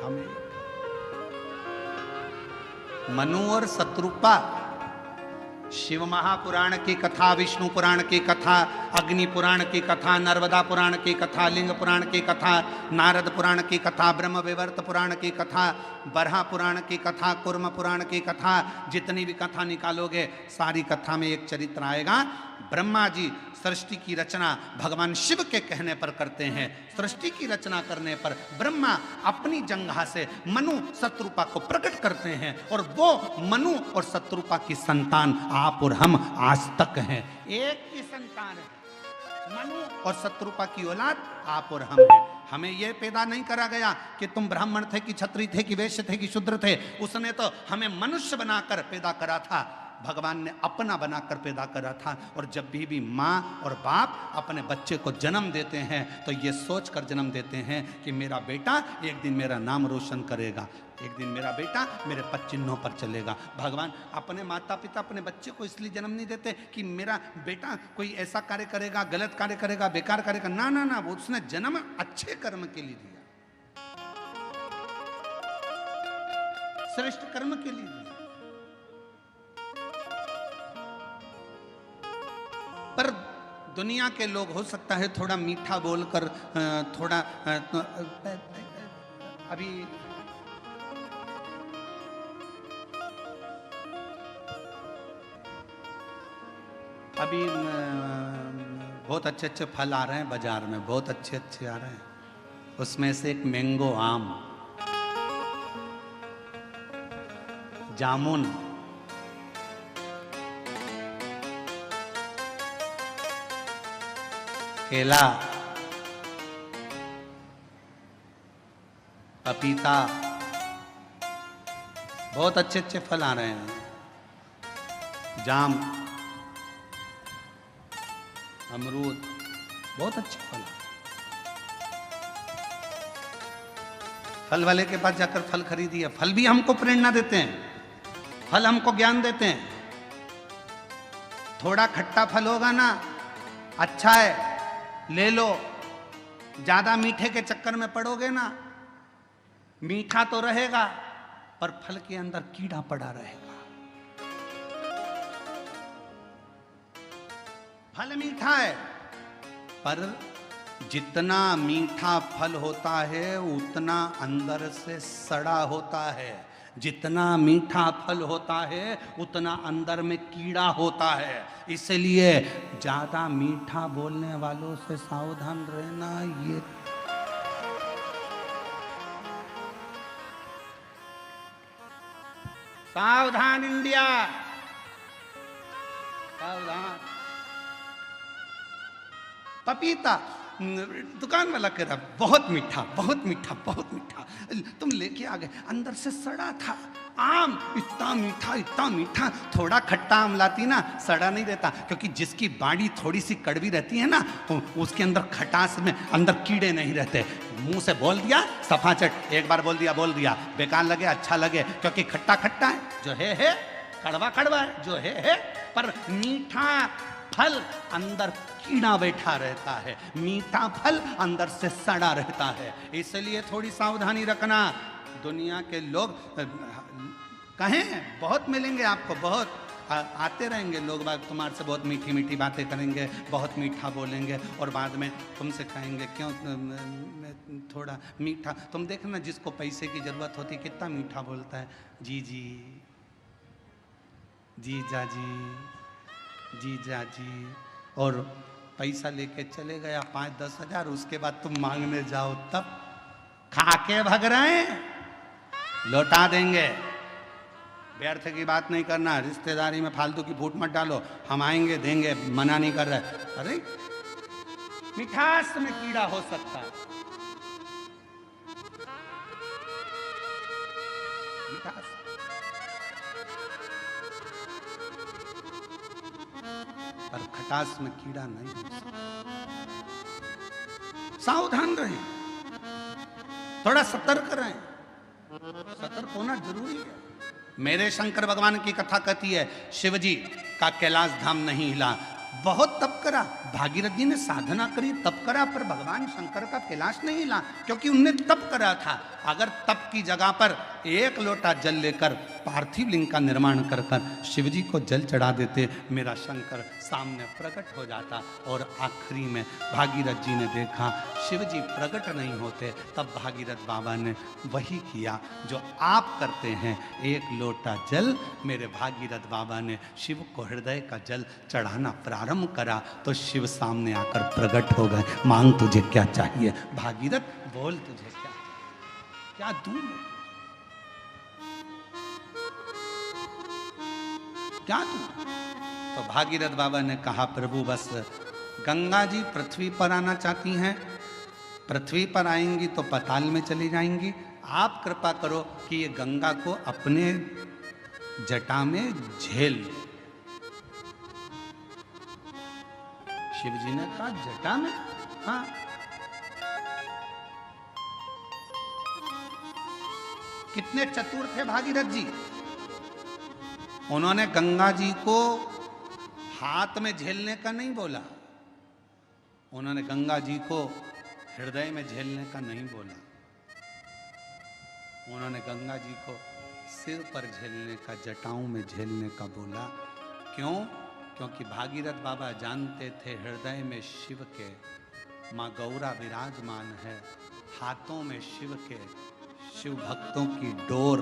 हमें मनु और शत्रुपा, शिव महापुराण की कथा, विष्णु पुराण की कथा, अग्नि पुराण की कथा, नर्मदा पुराण की कथा, लिंग पुराण की कथा, नारद पुराण की कथा, ब्रह्म विवर्त पुराण की कथा, बरहा पुराण की कथा, कुर्म पुराण की कथा, जितनी भी कथा निकालोगे सारी कथा में एक चरित्र आएगा। ब्रह्मा जी सृष्टि की रचना भगवान शिव के कहने पर करते हैं। सृष्टि की रचना करने पर ब्रह्मा अपनी जंघा से मनु शत्रुपा को प्रकट करते हैं और वो मनु और शत्रुपा की संतान आप और हम आज तक हैं। एक की संतान है मनु और शत्रुपा की औलाद आप और हम हैं। हमें यह पैदा नहीं करा गया कि तुम ब्राह्मण थे कि क्षत्रिय थे कि वैश्य थे कि शूद्र थे। उसने तो हमें मनुष्य बनाकर पैदा करा था, भगवान ने अपना बनाकर पैदा करा था। और जब भी माँ और बाप अपने बच्चे को जन्म देते हैं तो ये सोच कर जन्म देते हैं कि मेरा बेटा एक दिन मेरा नाम रोशन करेगा, एक दिन मेरा बेटा मेरे पद चिन्हों पर चलेगा। भगवान अपने माता पिता अपने बच्चे को इसलिए जन्म नहीं देते कि मेरा बेटा कोई ऐसा कार्य करेगा, गलत कार्य करेगा, बेकार करेगा। ना ना ना, वो उसने जन्म अच्छे कर्म के लिए दिया, श्रेष्ठ कर्म के लिए दिया। पर दुनिया के लोग हो सकता है थोड़ा मीठा बोलकर थोड़ा अभी बहुत अच्छे अच्छे फल आ रहे हैं बाजार में, बहुत अच्छे अच्छे आ रहे हैं। उसमें से एक मैंगो आम, जामुन, केला, पपीता, बहुत अच्छे अच्छे फल आ रहे हैं। जाम, अमरूद, बहुत अच्छे फल। फल वाले के पास जाकर फल खरीदिए। फल भी हमको प्रेरणा देते हैं, फल हमको ज्ञान देते हैं। थोड़ा खट्टा फल होगा ना, अच्छा है ले लो। ज्यादा मीठे के चक्कर में पड़ोगे ना, मीठा तो रहेगा पर फल के अंदर कीड़ा पड़ा रहेगा। फल मीठा है पर जितना मीठा फल होता है उतना अंदर से सड़ा होता है। जितना मीठा फल होता है उतना अंदर में कीड़ा होता है। इसलिए ज्यादा मीठा बोलने वालों से सावधान रहना। ये सावधान इंडिया, सावधान। पपीता दुकान वाला कह रहा बहुत मीठा, बहुत मीठा, बहुत मीठा। तुम लेके आ गए, अंदर से सड़ा था। आम इतना मीठा, इतना मीठा। थोड़ा खट्टा आम लाती ना, सड़ा नहीं रहता, क्योंकि जिसकी बाड़ी थोड़ी सी कड़वी रहती है ना, तो उसके अंदर खटास में अंदर कीड़े नहीं रहते। मुंह से बोल दिया सफाचट, एक बार बोल दिया, बेकार लगे अच्छा लगे, क्योंकि खट्टा खट्टा है, जो है कड़वा कड़वा है, जो है। पर मीठा फल अंदर कीड़ा बैठा रहता है, मीठा फल अंदर से सड़ा रहता है। इसलिए थोड़ी सावधानी रखना। दुनिया के लोग कहें बहुत मिलेंगे आपको, बहुत आते रहेंगे लोग बाग, तुम्हारे से बहुत मीठी मीठी बातें करेंगे, बहुत मीठा बोलेंगे और बाद में तुमसे कहेंगे क्यों थोड़ा मीठा। तुम देखना जिसको पैसे की जरूरत होती कितना मीठा बोलता है, जी जी, जीजा जी, जीजा जी। और पैसा लेके चले गया 5-10 हजार, उसके बाद तुम मांगने जाओ तब खा के भग रहे हैं, लौटा देंगे। व्यर्थ की बात नहीं करना, रिश्तेदारी में फालतू की फूट मत डालो। हम आएंगे देंगे, मना नहीं कर रहे। अरे मिठास में कीड़ा हो सकता है, मिठास। पर खटास में कीड़ा नहीं हो सकता। सावधान रहें, थोड़ा सतर्क रहें। सतर्क होना जरूरी है। मेरे शंकर भगवान की कथा कहती है शिव जी का कैलाश धाम नहीं हिला, बहुत तप करा। भागीरथ जी ने साधना करी, तप करा, पर भगवान शंकर का कैलाश नहीं हिला, क्योंकि उनने तप करा था। अगर तप की जगह पर एक लोटा जल लेकर पार्थिव लिंग का निर्माण कर कर शिव जी को जल चढ़ा देते, मेरा शंकर सामने प्रकट हो जाता। और आखिरी में भागीरथ जी ने देखा शिव जी प्रकट नहीं होते, तब भागीरथ बाबा ने वही किया जो आप करते हैं। एक लोटा जल मेरे भागीरथ बाबा ने शिव को हृदय का जल चढ़ाना प्रारंभ करा, तो शिव सामने आकर प्रकट हो गए। मांग तुझे क्या चाहिए भागीरथ, बोल तुझे क्या दूं मैं, क्या दूं। तो भागीरथ बाबा ने कहा प्रभु बस गंगा जी पृथ्वी पर आना चाहती हैं, पृथ्वी पर आएंगी तो पाताल में चली जाएंगी, आप कृपा करो कि ये गंगा को अपने जटा में झेल लो। शिव जी ने कहा जटा में, हाँ। कितने चतुर थे भागीरथ जी, उन्होंने गंगा जी को हाथ में झेलने का नहीं बोला, उन्होंने गंगा जी को हृदय में झेलने का नहीं बोला, उन्होंने गंगा जी को सिर पर झेलने का, जटाओं में झेलने का बोला। क्यों? क्योंकि भागीरथ बाबा जानते थे हृदय में शिव के माँ गौरा विराजमान है, हाथों में शिव के, शिव भक्तों की डोर